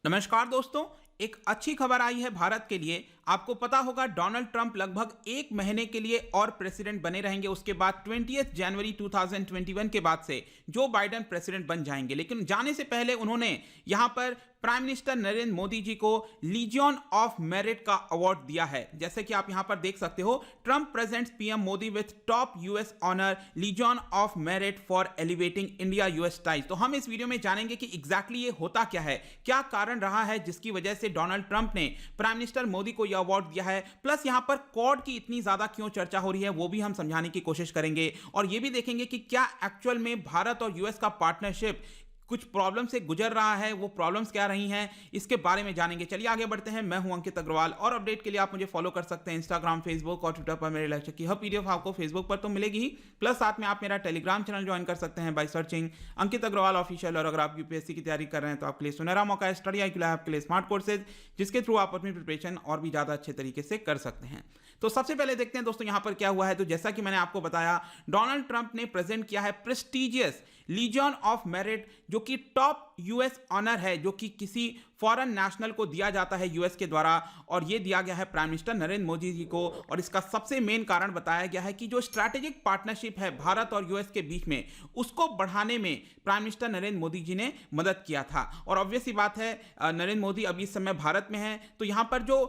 नमस्कार दोस्तों, एक अच्छी खबर आई है भारत के लिए। आपको पता होगा डोनाल्ड ट्रंप लगभग एक महीने के लिए और प्रेसिडेंट बने रहेंगे। उसके बाद 20 जनवरी 2021 के बाद से जो बाइडेन प्रेसिडेंट बन जाएंगे। लेकिन जाने से पहले उन्होंने यहां पर प्राइम मिनिस्टर नरेंद्र मोदी जी को लीजियन ऑफ मेरिट का अवार्ड दिया है। जैसे कि आप यहां पर देख सकते हो, Trump presents PM Modi with top US honour Legion of Merit for elevating India US ties. तो हम इस वीडियो में जानेंगे कि एग्जैक्टली ये होता क्या है, क्या कारण रहा है जिसकी वजह से डोनाल्ड ट्रंप ने प्राइम मिनिस्टर मोदी को यह अवार्ड दिया है। प्लस यहां पर क्वाड की इतनी ज्यादा क्यों चर्चा हो रही है वो भी हम समझाने की कोशिश करेंगे। और यह भी देखेंगे कि क्या एक्चुअल में भारत और यूएस का पार्टनरशिप कुछ प्रॉब्लम से गुजर रहा है, वो प्रॉब्लम्स क्या रही हैं, इसके बारे में जानेंगे। चलिए आगे बढ़ते हैं। मैं हूं अंकित अग्रवाल और अपडेट के लिए आप मुझे फॉलो कर सकते हैं इंस्टाग्राम, फेसबुक और ट्विटर पर। मेरे लेक्चर की हर पीडीएफ आपको फेसबुक पर तो मिलेगी ही, प्लस साथ में आप मेरा टेलीग्राम चैनल ज्वाइन कर सकते हैं by searching Ankit Agarwal official. और अगर आप यूपीएससी की तैयारी कर रहे हैं तो आपके लिए सुनहरा मौका है। स्टडी आई आपके लिए स्मार्ट कोर्सेज, जिसके थ्रू आप अपनी प्रिपरेशन और भी ज्यादा अच्छे तरीके से कर सकते हैं। तो सबसे पहले देखते हैं दोस्तों यहां पर क्या हुआ है। तो जैसा कि मैंने आपको बताया, डोनाल्ड ट्रंप ने प्रेजेंट किया है प्रेस्टिजियस लीजियन ऑफ मेरिट, जो कि टॉप यूएस ऑनर है, जो कि किसी फॉरेन नेशनल को दिया जाता है यूएस के द्वारा। और यह दिया गया है प्राइम मिनिस्टर नरेंद्र मोदी जी को। और इसका सबसे मेन कारण बताया गया है कि जो स्ट्रैटेजिक पार्टनरशिप है भारत और यूएस के बीच में, उसको बढ़ाने में प्राइम मिनिस्टर नरेंद्र मोदी जी ने मदद किया था। और ऑब्वियस सी बात है, नरेंद्र मोदी अभी इस समय भारत में हैं, तो यहां पर जो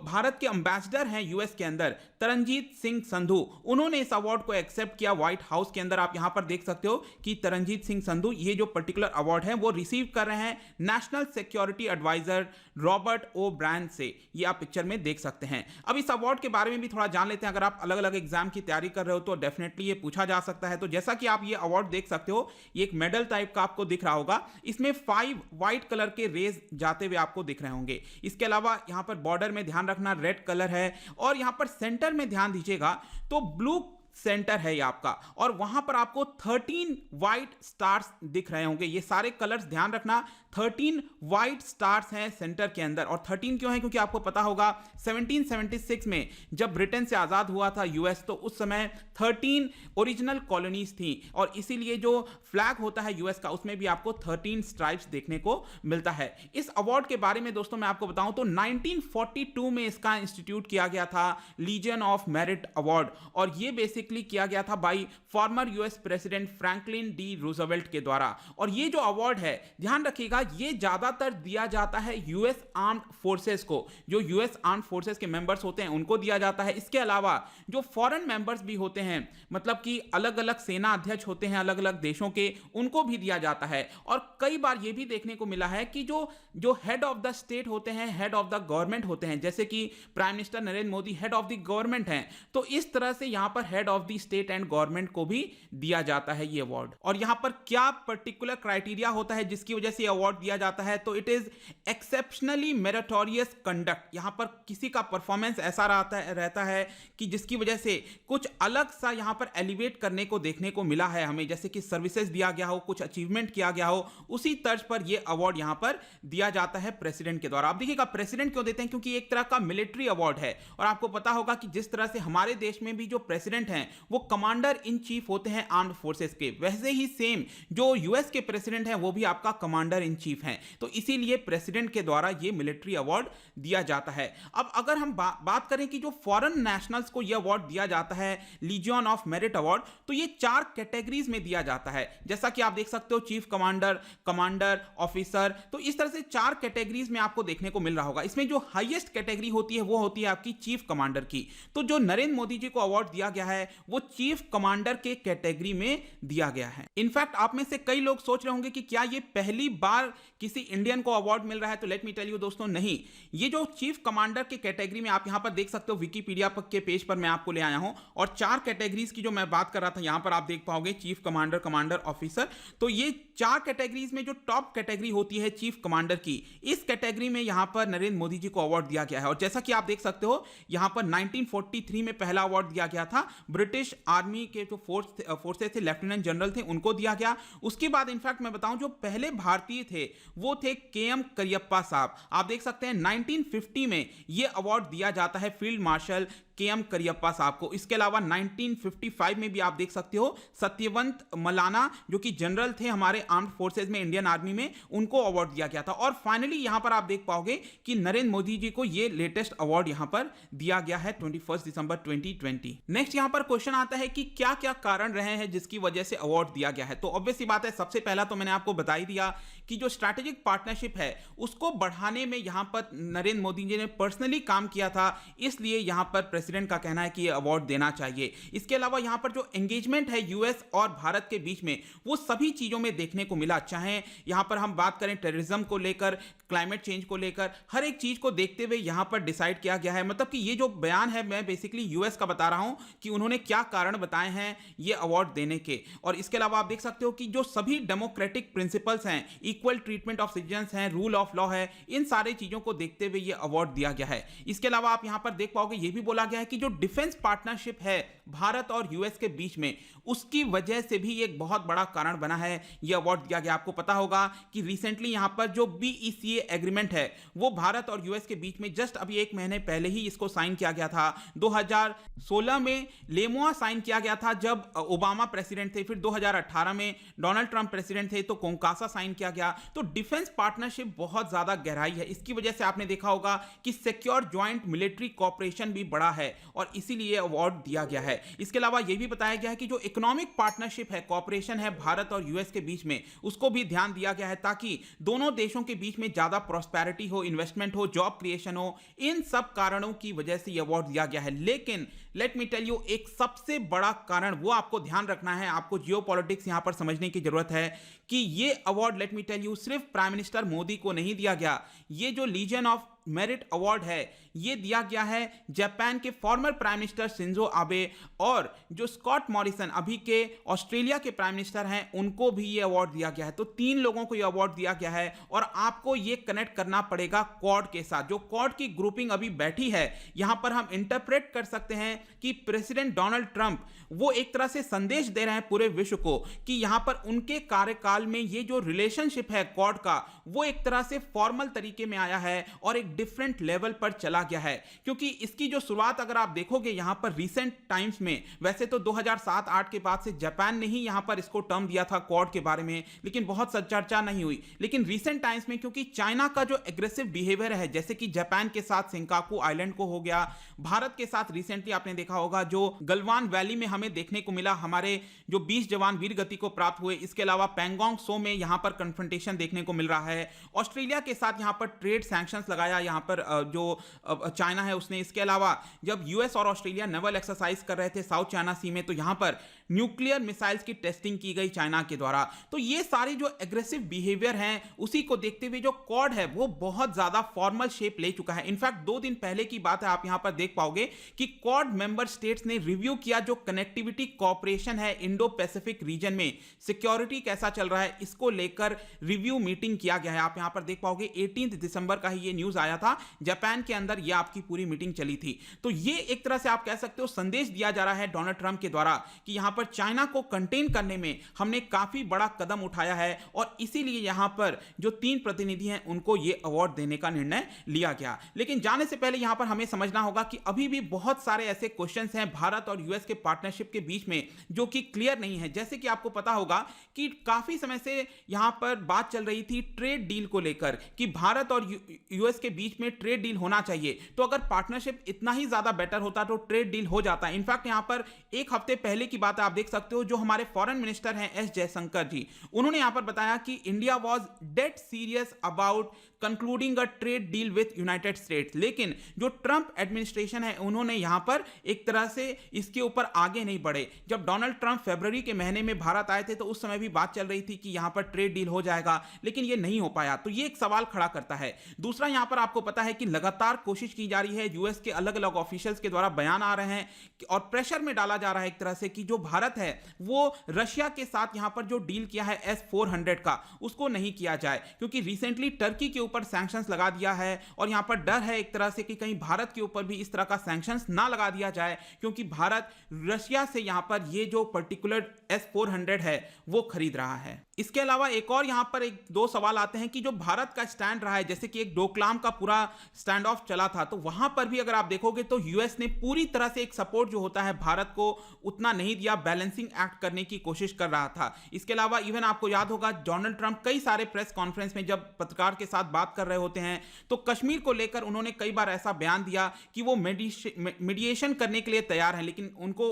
भारत के एम्बेसडर हैं यूएस के अंदर, तरनजीत सिंह संधू, उन्होंने इस अवार्ड को एक्सेप्ट किया व्हाइट हाउस के अंदर। आप यहां पर देख सकते हो कि तरनजीत सिंह संधू ये जो पर्टिकुलर अवार्ड है वो रिसीव कर रहे हैं नेशनल सिक्योरिटी एडवाइजर रॉबर्ट ओ ब्रायन से। ये आप पिक्चर में देख सकते हैं। अब इस अवार्ड के बारे में भी थोड़ा जान लेते हैं। अगर आप अलग अलग एग्जाम की तैयारी कर रहे हो तो डेफिनेटली ये पूछा जा सकता है। तो जैसा कि आप ये अवार्ड देख सकते हो, ये एक मेडल टाइप का आपको दिख रहा होगा। इसमें 5 व्हाइट कलर के रेज जाते हुए आपको दिख रहे होंगे। इसके अलावा यहां पर बॉर्डर में ध्यान रखना रेड कलर है, और यहां पर सेंटर में ध्यान दीजिएगा तो ब्लू सेंटर है ये आपका। और वहां पर आपको 13 व्हाइट स्टार्स दिख रहे होंगे। ये सारे कलर्स ध्यान रखना, 13 व्हाइट स्टार्स हैं सेंटर के अंदर। और 13 क्यों है? क्योंकि आपको पता होगा 1776 में जब ब्रिटेन से आजाद हुआ था यूएस, तो उस समय 13 ओरिजिनल कॉलोनीज थी। और इसीलिए जो फ्लैग होता है यूएस का, उसमें भी आपको 13 स्ट्राइप्स देखने को मिलता है। इस अवार्ड के बारे में दोस्तों मैं आपको बताऊं तो 1942 में इसका इंस्टीट्यूट किया गया था, लीजियन ऑफ मेरिट अवार्ड। और ये बेसिकली किया गया था by former US president Franklin D Roosevelt के द्वारा। और ये जो अवार्ड है, ध्यान रखिएगा, ये ज्यादातर दिया जाता है यूएस आर्म्ड फोर्सेस को। जो यूएस आर्म्ड फोर्सेस के मेंबर्स होते हैं उनको दिया जाता है। इसके अलावा जो फॉरेन मेंबर्स भी होते हैं, मतलब कि अलग अलग सेना अध्यक्ष होते हैं अलग अलग देशों के, उनको भी दिया जाता है। और कई बार यह भी देखने को मिला है कि जो हेड ऑफ द स्टेट होते हैं, हेड ऑफ द गवर्नमेंट होते हैं, जैसे कि prime minister Narendra Modi head of the government हैं, तो इस तरह से यहां पर head of the state and government को भी दिया जाता है ये अवार्ड। और यहां पर क्या पर्टिकुलर क्राइटेरिया होता है जिसकी वजह से ये अवार्ड दिया जाता है? तो it is exceptionally meritorious conduct. यहां पर किसी का परफॉर्मेंस ऐसा रहता है कि जिसकी वजह से कुछ अलग सा यहां पर एलिवेट करने को देखने को मिला है हमें, जैसे कि सर्विसेज दिया गया हो, कुछ अचीवमेंट किया गया हो, उसी तर्ज पर यह अवार्ड यहां पर दिया जाता है प्रेसिडेंट के द्वारा। आप देखिएगा प्रेसिडेंट क्यों देते हैं? क्योंकि एक तरह का मिलिट्री अवार्ड है। और आपको पता होगा कि जिस तरह से हमारे देश में भी जो प्रेसिडेंट हैं वो कमांडर इन चीफ होते हैं आर्म्ड फोर्सेस के, वैसे ही सेम जो यूएस के प्रेसिडेंट हैं वो भी आपका कमांडर इन चीफ हैं। तो इसीलिए प्रेसिडेंट के द्वारा ये मिलिट्री अवार्ड दिया जाता है। अब अगर हम बात करें कि जो फॉरेन नेशनल्स को ये अवार्ड दिया जाता है लीजियन ऑफ मेरिट अवार्ड, तो ये 4 कैटेगरीज में दिया जाता है। जैसा कि आप देख सकते हो, चीफ कमांडर, कमांडर, ऑफिसर, तो इस तरह से 4 कैटेगरीज में आपको देखने को मिल रहा होगा। इसमें जो हाईएस्ट कैटेगरी होती है वो होती है आपकी चीफ कमांडर की। तो जो नरेंद्र मोदी जी को अवार्ड दिया गया है वो चीफ कमांडर के कैटेगरी में दिया गया है। इनफैक्ट आप में से कई लोग सोच रहे होंगे कि क्या ये पहली बार किसी इंडियन को अवार्ड मिल रहा है? तो लेट मी टेल यू दोस्तों, नहीं। ये जो चीफ कमांडर के कैटेगरी में आप यहां पर देख सकते हो, विकिपीडिया के पेज पर मैं आपको ले आया हूं। और 4 कैटेगरीज की जो मैं बात कर रहा था यहां पर आप देख पाओगे, चीफ कमांडर, कमांडर, ऑफिसर। तो ये 4 कैटेगरीज में जो टॉप कैटेगरी होती है चीफ कमांडर की, इस कैटेगरी में यहां पर नरेंद्र मोदी जी को अवार्ड दिया गया है। और जैसा कि आप देख सकते हो, यहां पर 1943 में पहला अवार्ड दिया गया था ब्रिटिश आर्मी के जो फोर्सेस थे, लेफ्टिनेंट जनरल थे, उनको दिया गया। उसके बाद इनफैक्ट मैं बताऊं, जो पहले भारतीय थे वो थे केएम करियप्पा साहब। आप देख सकते हैं 1950 में यह अवार्ड दिया जाता है फील्ड मार्शल के.एम. करियप्पा साहब को। इसके अलावा 1955 में भी आप देख सकते हो सत्यवंत मलाना जो कि जनरल थे हमारे आर्म्ड फोर्सेज में, इंडियन आर्मी में, उनको अवार्ड दिया गया था। और फाइनली यहां पर आप देख पाओगे कि नरेंद्र मोदी जी को यह लेटेस्ट अवार्ड यहां पर दिया गया है 21 दिसंबर 2020। नेक्स्ट यहां पर क्वेश्चन आता है कि क्या क्या कारण रहे हैं जिसकी वजह से अवार्ड दिया गया है। तो ऑब्वियस सी बात है, सबसे पहला तो मैंने आपको बता ही दिया कि जो स्ट्रैटेजिक पार्टनरशिप है उसको बढ़ाने में यहां पर नरेंद्र मोदी जी ने पर्सनली काम किया था, इसलिए यहां पर प्रेसिडेंट का कहना है कि यह अवार्ड देना चाहिए। इसके अलावा यहां पर जो एंगेजमेंट है यूएस और भारत के बीच में, वो सभी चीजों में देखने को मिला। चाहे यहां पर हम बात करें टेररिज्म को लेकर, क्लाइमेट चेंज को लेकर, हर एक चीज को देखते हुए यहां पर डिसाइड किया गया है। मतलब कि ये जो बयान है मैं बेसिकली यूएस का बता रहा हूं कि उन्होंने क्या कारण बताए हैं ये अवार्ड देने के। और इसके अलावा आप देख सकते हो कि जो सभी डेमोक्रेटिक प्रिंसिपल्स हैं, इक्वल ट्रीटमेंट ऑफ सिटीजंस हैं, रूल ऑफ लॉ है, इन सारी चीजों को देखते हुए ये अवार्ड दिया गया है। इसके अलावा आप यहां पर देख पाओगे ये भी बोला गया है कि जो डिफेंस पार्टनरशिप है भारत और यूएस के बीच में, उसकी वजह से भी एक बहुत बड़ा कारण बना है ये अवार्ड दिया गया। आपको पता होगा कि रिसेंटली यहां पर जो बीईसीए एग्रीमेंट है वो भारत और यूएस के बीच में जस्ट अभी एक महीने पहले ही इसको साइन किया गया था। 2016 में लेमोआ साइन किया गया था जब ओबामा प्रेसिडेंट थे, फिर 2018 में डोनाल्ड ट्रंप प्रेसिडेंट थे तो कोंकासा साइन किया गया। तो डिफेंस पार्टनरशिप बहुत ज्यादा गहराई है, इसकी वजह से आपने देखा होगा कि सिक्योर ज्वाइंट मिलिट्री कॉपरेशन भी बड़ा है और इसीलिए अवार्ड दिया गया है। इसके अलावा यह भी बताया गया है कि जो इकोनॉमिक पार्टनरशिप है, कॉपरेशन है भारत और यूएस के बीच में, उसको भी ध्यान दिया गया है ताकि दोनों देशों के बीच में ज्यादा प्रॉस्पेरिटी हो, इन्वेस्टमेंट हो, जॉब क्रिएशन हो। इन सब कारणों की वजह से यह अवार्ड दिया गया है। लेकिन लेट मी टेल यू, एक सबसे बड़ा कारण वो आपको ध्यान रखना है, आपको जियोपॉलिटिक्स यहां पर समझने की जरूरत है कि ये award let me tell you सिर्फ प्राइम मिनिस्टर मोदी को नहीं दिया गया। ये जो लीजन ऑफ मेरिट अवार्ड है ये दिया गया है जापान के former prime minister Shinzo Abe और जो स्कॉट मॉरिसन अभी के ऑस्ट्रेलिया के प्राइम मिनिस्टर हैं उनको भी ये अवार्ड दिया गया है। तो 3 लोगों को ये अवार्ड दिया गया है और आपको ये कनेक्ट करना पड़ेगा क्वाड के साथ। जो क्वाड की ग्रुपिंग अभी बैठी है, यहां पर हम इंटरप्रेट कर सकते हैं कि प्रेसिडेंट डोनाल्ड ट्रंप वो एक तरह से संदेश दे रहे हैं पूरे विश्व को कि यहां पर उनके कार्यकाल में ये जो रिलेशनशिप है क्वाड का, वो एक तरह से फॉर्मल तरीके में आया है और एक डिफरेंट लेवल पर चला गया है। क्योंकि इसकी जो शुरुआत अगर आप देखोगे यहां पर रीसेंट टाइम्स में, वैसे तो 2007-8 के बाद से जापान ने ही यहां पर इसको टर्म दिया था क्वाड के बारे में, लेकिन बहुत चर्चा नहीं हुई। लेकिन रीसेंट टाइम्स में क्योंकि चाइना का जो एग्रेसिव बिहेवियर है, जैसे कि जापान के साथ सिंकाकू आइलैंड को हो गया, भारत के साथ रिसेंटली आपने देखा होगा जो गलवान वैली में हमें देखने को मिला, हमारे जो 20 जवान वीर गति को प्राप्त हुए। इसके अलावा पैंगोंग सो में यहां पर कन्फ्रंटेशन देखने को मिल रहा है। ऑस्ट्रेलिया के साथ यहां पर ट्रेड सैंक्शंस लगाया यहां पर जो चाइना है उसने। इसके अलावा जब यूएस और ऑस्ट्रेलिया नेवल एक्सरसाइज कर रहे थे साउथ चाइना सी में, तो यहां पर न्यूक्लियर मिसाइल्स की टेस्टिंग की गई चाइना के द्वारा। तो ये सारी जो एग्रेसिव बिहेवियर हैं उसी को देखते हुए जो क्वाड है वो बहुत ज्यादा फॉर्मल शेप ले चुका है। इनफैक्ट 2 दिन पहले की बात है, आप यहां पर देख पाओगे कि क्वाड मेंबर स्टेट्स ने रिव्यू किया जो कनेक्टिविटी कॉपरेशन है इंडो पैसिफिक रीजन में, सिक्योरिटी कैसा चल रहा है इसको लेकर रिव्यू मीटिंग किया गया है। आप यहां पर देख पाओगे 18 दिसंबर का ही ये न्यूज आया था, जापान के अंदर ये आपकी पूरी मीटिंग चली थी। तो ये एक तरह से आप कह सकते हो संदेश दिया जा रहा है डोनाल्ड ट्रंप के द्वारा कि यहां पर चाइना को कंटेन करने में हमने काफी बड़ा कदम उठाया है और इसीलिए यहां पर जो 3 प्रतिनिधि हैं उनको यह अवार्ड देने का निर्णय लिया गया। लेकिन जाने से पहले यहां पर हमें समझना होगा कि अभी भी बहुत सारे ऐसे क्वेश्चंस हैं भारत और यूएस के पार्टनरशिप के बीच में जो कि क्लियर नहीं है। जैसे कि आपको पता होगा कि काफी समय से यहां पर बात चल रही थी ट्रेड डील को लेकर कि भारत और यूएस के बीच में ट्रेड डील होना चाहिए। तो अगर पार्टनरशिप इतना ही ज्यादा बेटर होता तो ट्रेड डील हो जाता। इनफैक्ट यहां पर एक हफ्ते पहले की बात आप देख सकते हो, जो हमारे फॉरेन मिनिस्टर हैं एस जयशंकर जी, उन्होंने यहां पर बताया कि India was dead serious about concluding a trade deal with United states. लेकिन जो ट्रंप एडमिनिस्ट्रेशन है उन्होंने यहां पर एक तरह से इसके ऊपर आगे नहीं बढ़े। जब डोनाल्ड ट्रंप फरवरी के महीने में भारत आए थे तो उस समय भी बात चल रही थी कि यहां पर ट्रेड डील हो जाएगा, लेकिन यह नहीं हो पाया। तो यह एक सवाल खड़ा करता है। दूसरा, यहां पर आपको पता है कि लगातार कोशिश की जा रही है, यूएस के अलग अलग ऑफिशियल्स के द्वारा बयान आ रहे हैं और प्रेशर में डाला जा रहा है एक तरह से कि जो भारत है वो रशिया के साथ यहां पर जो डील किया है S-400 का, उसको नहीं किया जाए, क्योंकि रिसेंटली टर्की के ऊपर सैंक्शंस लगा दिया है और यहां पर डर है एक तरह से कि कहीं भारत के ऊपर भी इस तरह का सैंक्शंस ना लगा दिया जाए, क्योंकि भारत रशिया से यहां पर ये जो पर्टिकुलर S-400 है वो खरीद रहा है। इसके अलावा एक और यहाँ पर एक दो सवाल आते हैं कि जो भारत का स्टैंड रहा है, जैसे कि एक डोकलाम का पूरा स्टैंड ऑफ चला था, तो वहां पर भी अगर आप देखोगे तो यूएस ने पूरी तरह से एक सपोर्ट जो होता है भारत को उतना नहीं दिया, बैलेंसिंग एक्ट करने की कोशिश कर रहा था। इसके अलावा इवन आपको याद होगा डोनाल्ड ट्रंप कई सारे प्रेस कॉन्फ्रेंस में जब पत्रकार के साथ बात कर रहे होते हैं तो कश्मीर को लेकर उन्होंने कई बार ऐसा बयान दिया कि वो मीडिएशन करने के लिए तैयार हैं, लेकिन उनको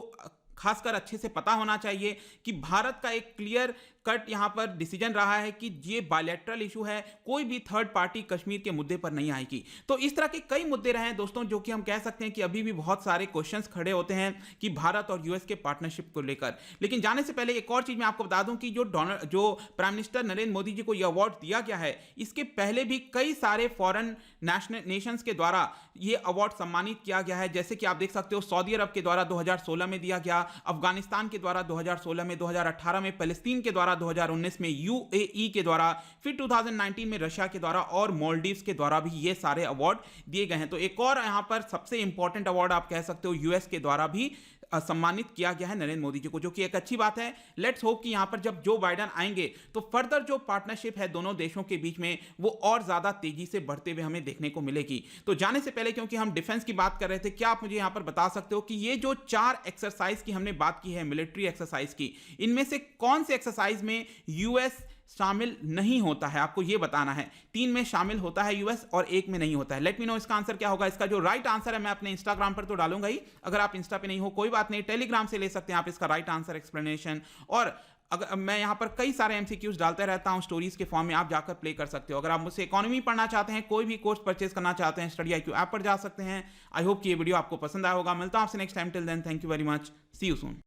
खासकर अच्छे से पता होना चाहिए कि भारत का एक क्लियर कट यहां पर डिसीजन रहा है कि ये बायलैटरल इशू है, कोई भी थर्ड पार्टी कश्मीर के मुद्दे पर नहीं आएगी। तो इस तरह के कई मुद्दे रहे हैं दोस्तों, जो कि हम कह सकते हैं कि अभी भी बहुत सारे क्वेश्चंस खड़े होते हैं कि भारत और यूएस के पार्टनरशिप को लेकर। लेकिन जाने से पहले एक और चीज मैं आपको बता दूं कि जो प्राइम मिनिस्टर नरेंद्र मोदी जी को यह अवार्ड दिया गया है, इसके पहले भी कई सारे फॉरेन नेशंस के द्वारा ये अवार्ड सम्मानित किया गया है। जैसे कि आप देख सकते हो सऊदी अरब के द्वारा 2016 में दिया गया, अफगानिस्तान के द्वारा 2016 में, 2018 में पैलेस्टीन के द्वारा, 2019 में यूएई के द्वारा, फिर 2019 में रशिया के द्वारा और मालदीव्स के द्वारा भी ये सारे अवार्ड दिए गए हैं। तो एक और यहां पर सबसे इंपॉर्टेंट अवार्ड आप कह सकते हो यूएस के द्वारा भी सम्मानित किया गया है नरेंद्र मोदी जी को, जो कि एक अच्छी बात है। लेट्स होप कि यहां पर जब जो बाइडेन आएंगे तो फर्दर जो पार्टनरशिप है दोनों देशों के बीच में वो और ज्यादा तेजी से बढ़ते हुए हमें देखने को मिलेगी। तो जाने से पहले, क्योंकि हम डिफेंस की बात कर रहे थे, क्या आप मुझे यहां पर बता सकते हो कि ये जो 4 एक्सरसाइज की हमने बात की है, मिलिट्री एक्सरसाइज की, इनमें से कौन से एक्सरसाइज में यूएस शामिल नहीं होता है? आपको यह बताना है। 3 में शामिल होता है यूएस और 1 में नहीं होता है। लेट मी नो इसका आंसर क्या होगा। इसका जो राइट आंसर है मैं अपने इंस्टाग्राम पर तो डालूंगा ही, अगर आप इंस्टा पे नहीं हो कोई बात नहीं, टेलीग्राम से ले सकते हैं आप इसका राइट आंसर एक्सप्लेनेशन। और अगर मैं यहां पर कई सारे एमसीक्यूज डालते रहता हूं स्टोरीज के फॉर्म में, आप जाकर प्ले कर सकते हो। अगर आप मुझसे इकोनॉमी पढ़ना चाहते हैं, कोई भी कोर्स परचेज करना चाहते हैं, स्टडी IQ ऐप पर जा सकते हैं। आई होप कि ये वीडियो आपको पसंद आया होगा। मिलता हूं आपसे next time. Till then, thank you very much, see you soon.